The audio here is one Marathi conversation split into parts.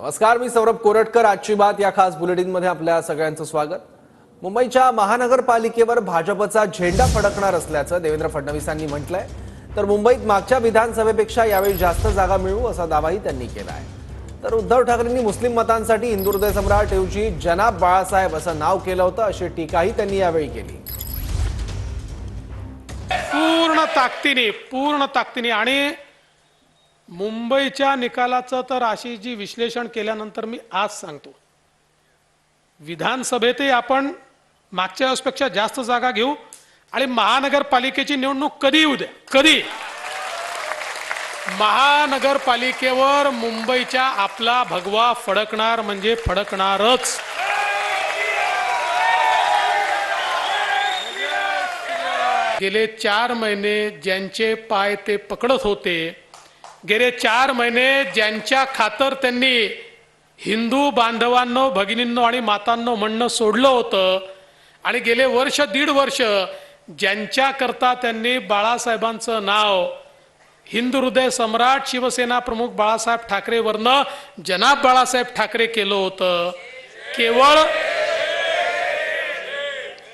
नमस्कार, मी सौरभ कोरटकर। आजची बात या खास बुलेटिनमध्ये आपल्या सगळ्यांचं स्वागत। मुंबईच्या महानगरपालिकेवर भाजपचा झेंडा फडकणार असल्याचं देवेंद्र फडणवीसांनी म्हटलंय। तर मुंबईत मागच्या विधानसभेपेक्षा यावेळी जास्त जागा मिळू असा दावाही त्यांनी केला आहे। तर उद्धव ठाकरेंनी मुस्लिम मतांसाठी हिंदू हृदय सम्राट ऐवजी जनाब बाळासाहेब असं नाव केलं होतं, अशी टीकाही त्यांनी यावेळी केली। पूर्ण ताकदीने आणि मुंबईच्या निकालाचं तर आशिषजी विश्लेषण केल्यानंतर मी आज सांगतो, विधानसभेतही आपण मागच्या वेळेसपेक्षा जास्त जागा घेऊ आणि महानगरपालिकेची निवडणूक कधी येऊ द्या, कधी महानगरपालिकेवर मुंबईच्या आपला भगवा फडकणार म्हणजे फडकणारच। गेले 4 महिने ज्यांचे पाय ते पकडत होते, गेले 4 महिने ज्यांच्या खातर त्यांनी हिंदू बांधवांनो, भगिनींनो आणि मातांनो म्हणणं सोडलं होतं आणि गेले वर्ष दीड वर्ष ज्यांच्या करता त्यांनी बाळासाहेबांचं नाव हिंदू हृदय सम्राट शिवसेना प्रमुख बाळासाहेब ठाकरे वरनं जनाब बाळासाहेब ठाकरे केलं होतं,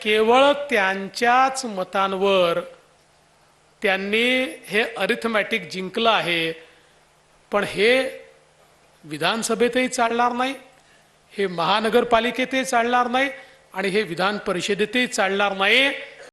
केवळ त्यांच्याच मतांवर त्यांनी हे अरिथमॅटिक जिंकलं आहे। पण हे विधानसभेतही चालणार नाही, हे महानगरपालिकेतही चालणार नाही आणि हे विधान परिषदेतही चालणार नाही।